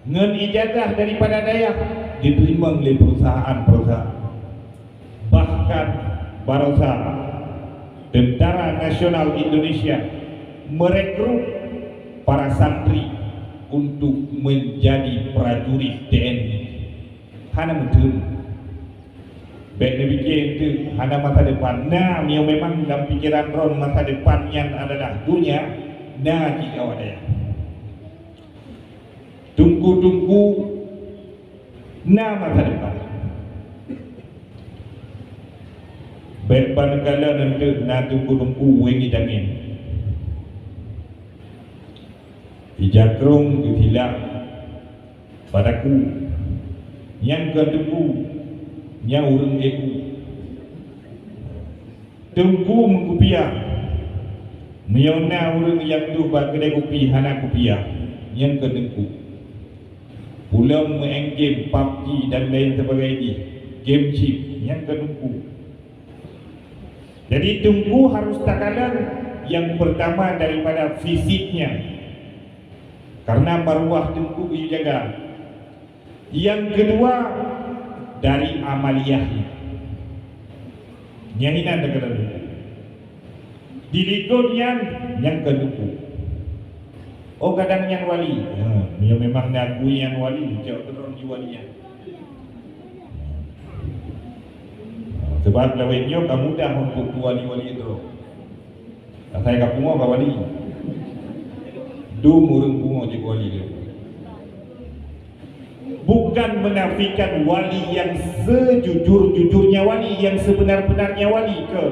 Ngen ijazah daripada dayah diterima oleh perusahaan-perusahaan. Bahkan Barisan Tentara Nasional Indonesia merekrut para santri untuk menjadi prajurit TNI. Hana betul. Baik demikian itu hana masa depan. Nah, yang memang dalam pikiran Ron masa depannya adalah dunia. Nah, jika ada tunggu-tunggu nah masa depan. Baik pada kala nanti nah tunggu-tunggu wengi dangin. Ijakrung hilap padaku. Yang kedua, yang urang aku tunggu mengkupiah miona urang yang tu bak kedai kopi hana kopiah yang kedua pulang main game PUBG dan lain sebagainya, game chip yang kedua. Jadi tunggu harus takalan yang pertama daripada fisiknya, karena maruah tunggu dijaga. Yang kedua dari amaliyahnya. Yang ini anda kena dulu. Dilikutnya yang kedua. Oh kadang yang wali. Ya, memang diakui yang wali. Jauh terus di walinya. Sebab lawetnya kamu dah untuk wali-wali itu. Saya kat pungo ke wali. Du murung pungo je wali dia. Bukan menafikan wali yang sejujur-jujurnya wali, yang sebenar-benarnya wali ke.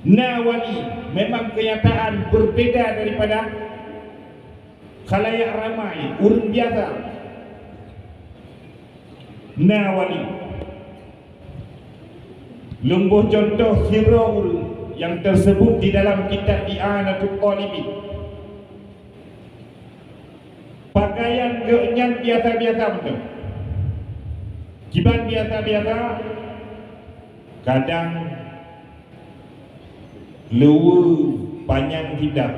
Nah wali memang kenyataan berbeda daripada khalayak ramai, orang biasa. Nah wali Lumbuh contoh Firaun yang tersebut di dalam kitab I'anatul Talibin. Pakaian genyang biasa-biasa betul. Kiban biasa-biasa, kadang lewa panjang tidak,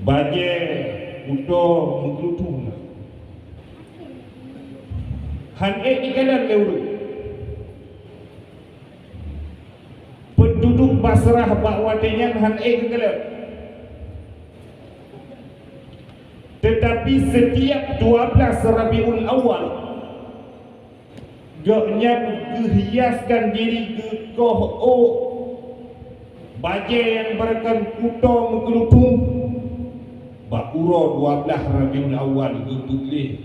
baju udah menggelutung. Hanek di kanan lewa. Penduduk Basrah bakwatenya hanek di kanan. Tetapi setiap 12 Rabiul Awal gaknya hiaskan diri ke koh baju yang berkan kuto menggelutung bakuro 12 Rabiul Awal gelih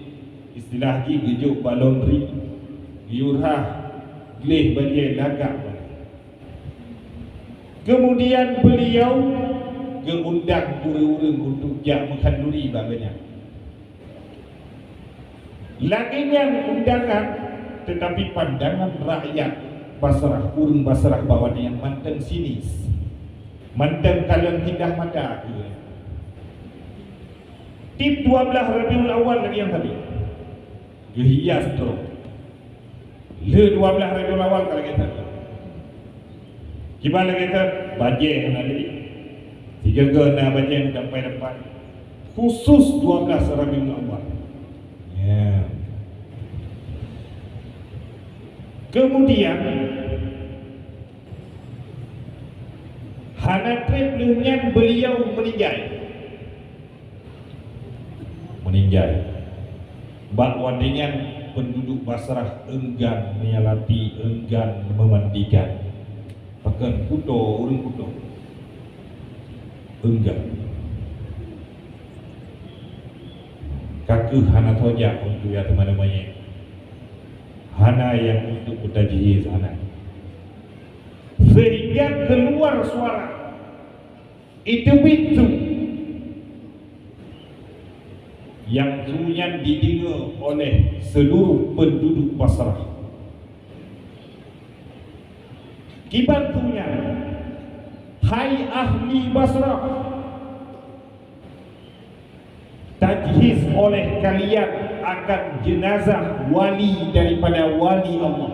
istilah lagi gejuk balonri giurah gelih baju lagak. Kemudian beliau keundang urang-urang untuk jak menghanduri banyak. Laginya undangan, tetapi pandangan rakyat Basrah, urang Basrah bawah yang mantan sinis, mantan kalian tidak mata. Tip 12 Rabiul Awal lagi yang tadi gehias terus. Le 12 Rabiul Awal kalau kita gimana kita bajai nanti 3 gana bajai sampai depan khusus 12 Rabiul Awal ya. Kemudian Hanatrib dengan beliau meninggal bahwa dengan penduduk Basrah enggan menyalati, enggan memandikan. Bahkan kudo, orang kudo enggan. Kaku hana tojak untuk ya teman-temannya. Hana yang untuk kutajih sana. Sehingga keluar suara itu yang sunyian didengar oleh seluruh penduduk Basrah. Kibar sunyian, hai ahli Basrah, tajhiz oleh kalian akan jenazah wali daripada wali Allah.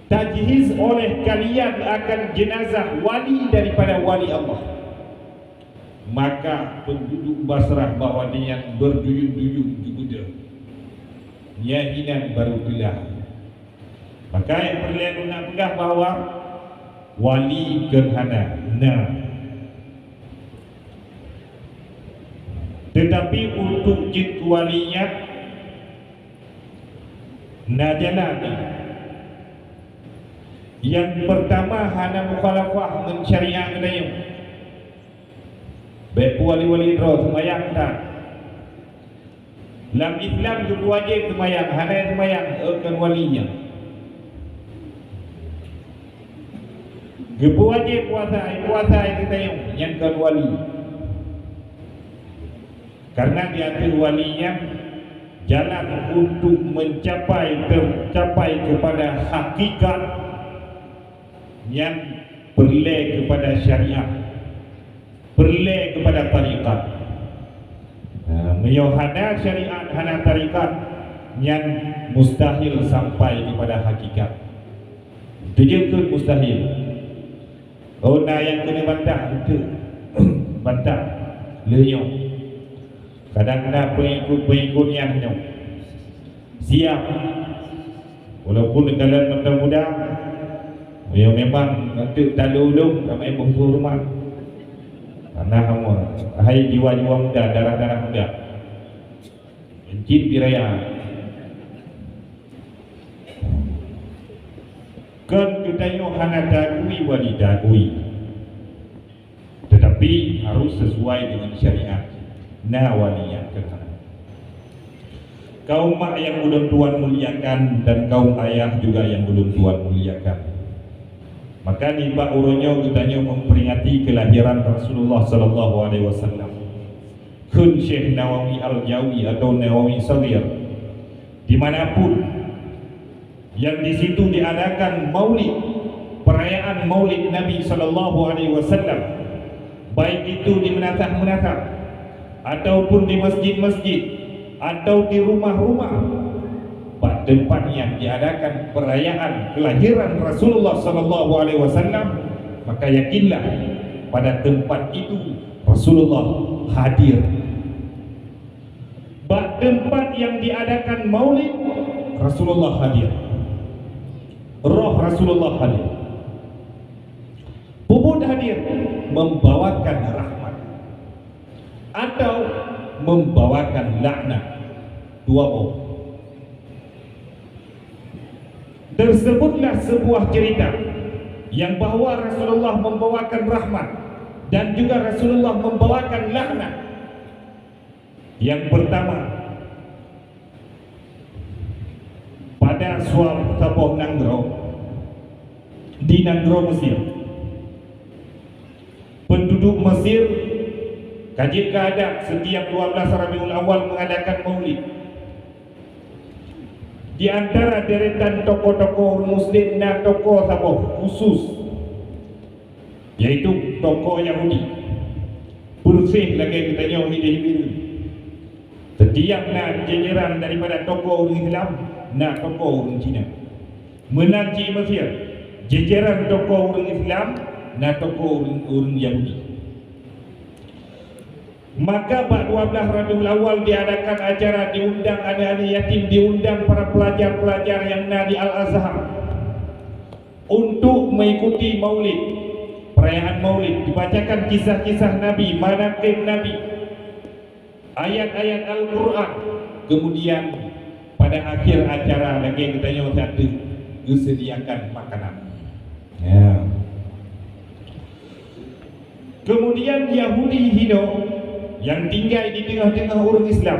Tajhiz oleh kalian akan jenazah wali daripada wali Allah. Maka penduduk Basrah bahawa dia berduyun-duyun di Buddha nyahinan baru belah. Maka yang perlu nak pegang bahawa wali gerhana tetapi untuk jid walinya najalani. Yang pertama hana mukhalafah mensyariah kedayung. Baik wali-wali roh semayang tak. Dalam Islam juga wajib semayang, hana semayang akan walinya. Gepu wajib puasa itu tayung yang kan wali. Karena diatur walinya jalan untuk tercapai kepada hakikat yang berlai kepada syariah, berlai kepada tarikat. Meyohana syariat, hana tarikat yang mustahil sampai kepada hakikat. Itu mustahil. Oh, yang kena bantah itu bantah lenyong. Kadang-kadang pengikut yang siap, walaupun kalian muda-muda, ya memang nanti tak ada ulung sampai bungsu rumah. Karena kamu, hai jiwa-jiwa muda, darah-darah muda, mencit piraya. Kan kita hana dagui wali dagui, tetapi harus sesuai dengan syariat. Nah wali yang kena. Kaum mak yang belum Tuhan muliakan dan kaum ayah juga yang belum Tuhan muliakan. Maka di Pak Uronyo kitanya memperingati kelahiran Rasulullah sallallahu alaihi wasallam. Kun Syekh Nawawi Al-Jawi atau Nawawi Saghir dimanapun yang di situ diadakan maulid, perayaan maulid Nabi sallallahu alaihi wasallam, baik itu di menatah-menatah ataupun di masjid-masjid atau di rumah-rumah, tempat yang diadakan perayaan kelahiran Rasulullah sallallahu alaihi wasallam, maka yakinlah pada tempat itu Rasulullah hadir. Tempat yang diadakan maulid, Rasulullah hadir. Roh Rasulullah hadir. Bubur hadir membawakan rahmat atau membawakan laknat. Dua boh. Tersebutlah sebuah cerita yang bahwa Rasulullah membawakan rahmat dan juga Rasulullah membawakan laknat. Yang pertama, pada suatu sebuah Nanggro di Nanggro Mesir, penduduk Mesir kajib keadaan setiap 12 Rabiul Awal mengadakan maulid. Di antara deretan tokoh-tokoh muslim dan tokoh sahabat khusus, yaitu tokoh Yahudi, bersih lagi katanya hidup. Setiap nak jajaran daripada tokoh orang Islam, nak tokoh orang Cina. Menanci Mesir, jajaran tokoh orang Islam, nak tokoh orang Yahudi. Maka pada 12 Rabiul Awal diadakan acara, diundang anak-anak yatim, diundang para pelajar-pelajar yang ada di Al-Azhar untuk mengikuti maulid, perayaan maulid, dibacakan kisah-kisah Nabi, manaqib Nabi, ayat-ayat Al-Quran. Kemudian pada akhir acara lagi yang ditanya satu, disediakan makanan. Ya. Kemudian Yahudi hidup yang tinggal di tengah-tengah orang Islam.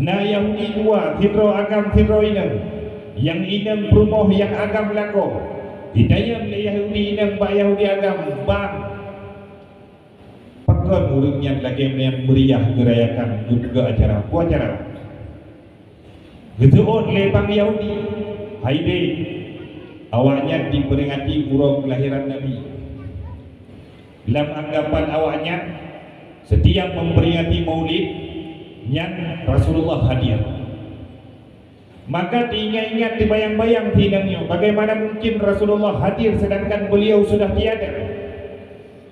Nah Yahudi dua, fitro agam fitro inam, yang inam perumoh yang agam lako. Hidayah oleh Yahudi inam pak Yahudi agam bang. Pakon urungnya lagi yang meriah gerayakan juga acara. Apa acara? Getuon lebang Yahudi. Haide awaknya diperingati urung kelahiran Nabi. Dalam anggapan awaknya, setiap memperingati maulid yang Rasulullah hadir, maka diingat-ingat, dibayang-bayang tidaknya bagaimana mungkin Rasulullah hadir sedangkan beliau sudah tiada.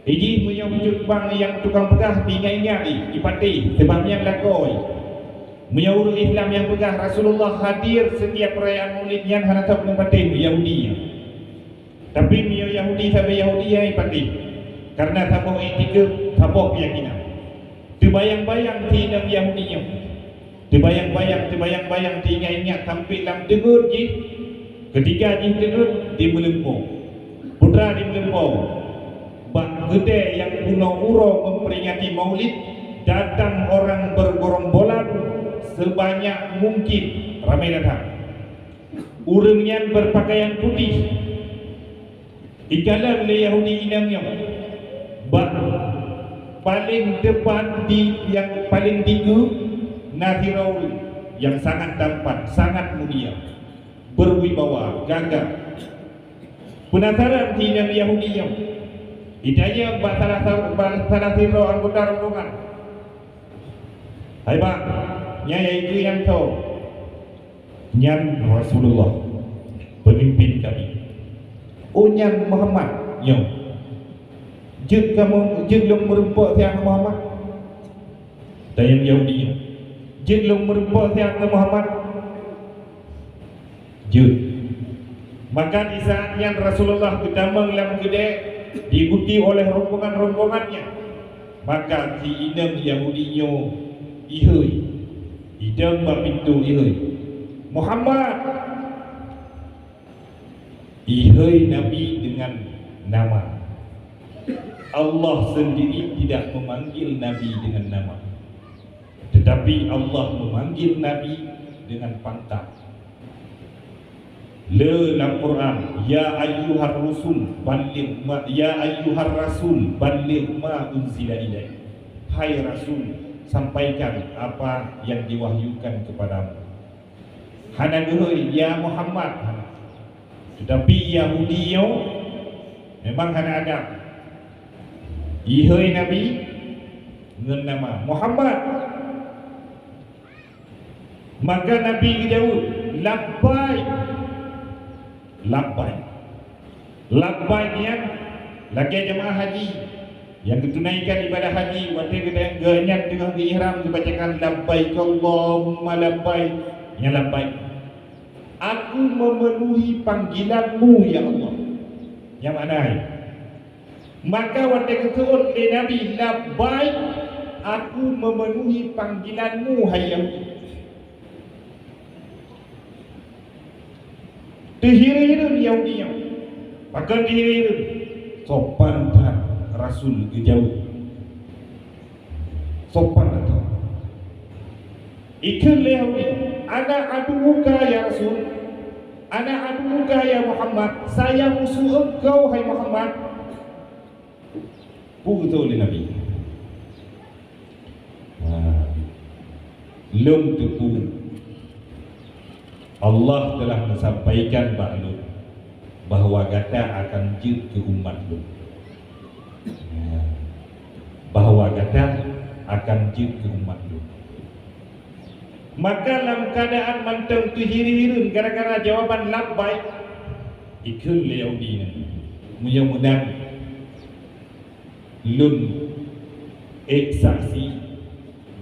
Iji punya wujud bang yang tukang pegah diingat-ingat di pati sebabnya lakoi. Punya urut Islam yang pegah Rasulullah hadir setiap perayaan maulid yang hanatap pati Yahudi. Tapi punya Yahudi sampai Yahudi yang pati karena tabung etika, tabung keyakinan. Dibayang-bayang tinam Yahudinya, dibayang-bayang, diingat-ingat sampai dalam tegur jih. Ketiga jih tegur di Melempau, putra di Melempau, bak gede yang kuno uro memperingati maulid, datang orang bergerombolan sebanyak mungkin, ramai datang. Urangnya berpakaian putih, ikalah oleh Yahudi inamnya. Paling depan di yang paling tinggi Nazirawi yang sangat tampan, sangat mulia, berwibawa, gagah. Penasaran tinam Yahudi yang idanya salah siro anggota rombongan. Hai bang, nyai itu yang tahu, nyan Rasulullah, pemimpin kami. Oh nyan Muhammad, nyong. Jut kamu jut long merumpok siang Muhammad. Dan yang Yahudi jut long merumpok siang Muhammad. Jut. Maka di saat yang Rasulullah kedamang dalam kedai diikuti oleh rombongan-rombongannya, maka si inam Yahudinya ihoi, idam pintu ihoi Muhammad, ihoi Nabi dengan nama. Allah sendiri tidak memanggil Nabi dengan nama, tetapi Allah memanggil Nabi dengan pangkat. Dalam Quran, ya ayyuhar rasul balligh ma unzila ilaik. Hai Rasul, sampaikan apa yang diwahyukan kepadamu. Hanaguhoi ya Muhammad, Tetapi Yahudi memang ada ihai Nabi dengan nama Muhammad. Maka Nabi jawab labbaik. Labbaik yang lagi jemaah haji yang ditunaikan ibadah haji, waktu kita ganyak dengan ihram dibacakan labbaik Allahumma labbaik. Yang labbaik, aku memenuhi panggilanmu ya Allah. Yang mana? Maka waktu itu oleh Nabi labbaik, aku memenuhi panggilanmu hai Yahudi. Dihirun Yahudi, maka dihirun sopan tak Rasul kejauh, sopan tak. Ikut Yahudi, ana aduka ya Rasul, ana aduka ya Muhammad, saya musuh engkau hai Muhammad. Begitu oleh Nabi. Lum tepu Allah telah menyampaikan bahawa kata akan jid ke umat lu. Bahawa kata akan jid ke umat lu. Maka dalam keadaan mantau tu hirun gara-gara jawaban labbaik, ikut Yahudi ni. Mudah-mudahan lun saksi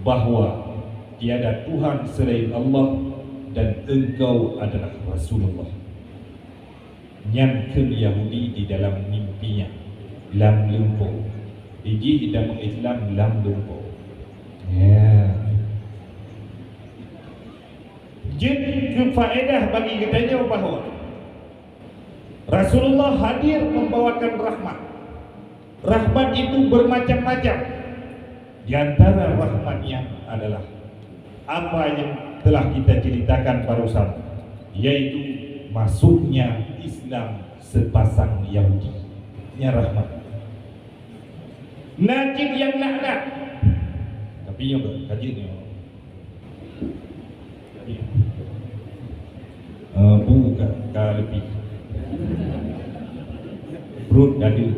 bahawa tiada Tuhan selain Allah dan engkau adalah Rasulullah. Nyangkul Yahudi di dalam mimpinya lam lumpuh, iji tidak mengislam lam lumpuh. Jadi kefaedah bagi kita bahawa Rasulullah hadir membawakan rahmat. Rahmat itu bermacam-macam. Di antara rahmatnya adalah apa yang telah kita ceritakan barusan, yaitu masuknya Islam sepasang Yahudi. Ini rahmat. Najib yang laknat, tapi yang kajiannya bukan lebih perut gaduh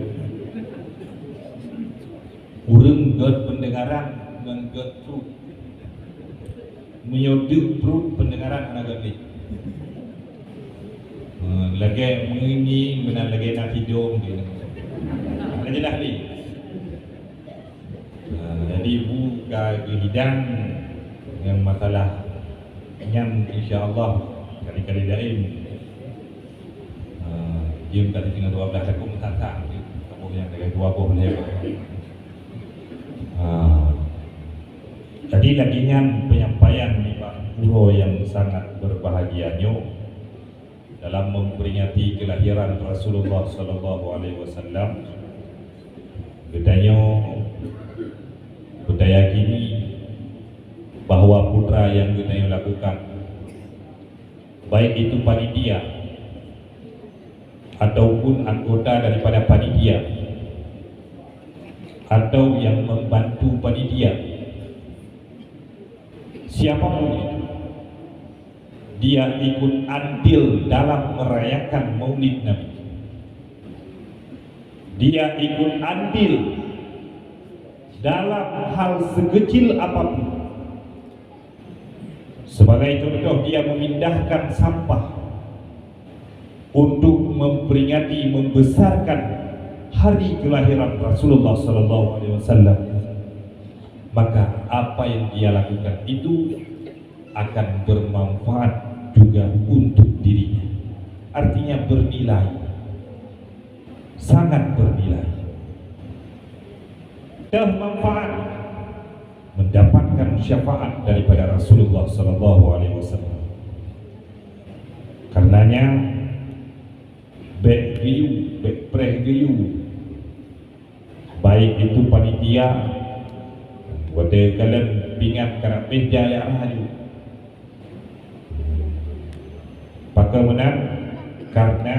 urung god pendengaran dengan god perut menyoduk perut pendengaran anak gede lagi mengingi benar lagi nak hidung gitu lagi dah ni jadi buka hidang yang masalah yang insyaAllah kali-kali lain dia tadi tinggal 12 aku mentantang kamu yang dengan 20 lebar jadi laginya penyampaian ni Pak Guru yang sangat berbahagianya dalam memperingati kelahiran Rasulullah sallallahu alaihi wasallam. Bedanya budaya kini bahawa putra yang kita lakukan, baik itu panitia ataupun anggota daripada panitia atau yang membantu panitia, siapapun itu, dia ikut andil dalam merayakan Maulid Nabi. Dia ikut andil dalam hal sekecil apapun. Sebagai contoh, dia memindahkan sampah untuk memperingati, membesarkan hari kelahiran Rasulullah sallallahu alaihi wasallam. Maka apa yang dia lakukan itu akan bermanfaat juga untuk dirinya. Artinya bernilai, sangat bernilai. Dan manfaat mendapatkan syafaat daripada Rasulullah sallallahu alaihi wasallam. Karenanya baik giyu, baik prehgiyu, baik itu panitia, wada kalian pingat kerap jaya haju. Bagaimana? Karena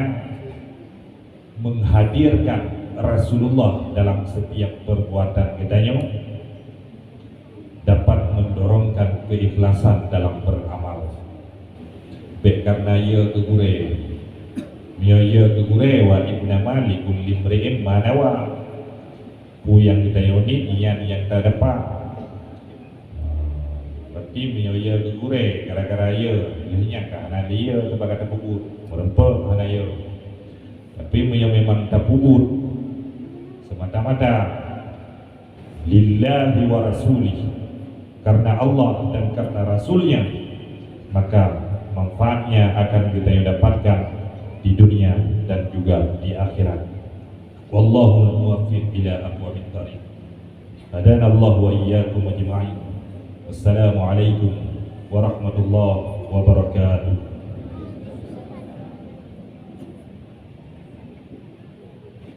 menghadirkan Rasulullah dalam setiap perbuatan kita dapat mendorongkan keikhlasan dalam beramal. Baik karena ia kegure Mioyo kegure wa inna malikul limri'in manawa. Ku yang kita yoni iyan yang terdepan. Tapi mioyo kegure gara-gara ya ianya karena dia sebagai terpubut merempah hana ya. Tapi mio memang terpubut semata-mata lillahi wa rasulih, karena Allah dan karena Rasulnya, maka manfaatnya akan kita dapatkan di dunia dan juga di akhirat. Wallahu muwaffiq ila aqwamit thariq. Hadana Allah wa iyyakum ajma'in. Wassalamu alaikum warahmatullahi wabarakatuh.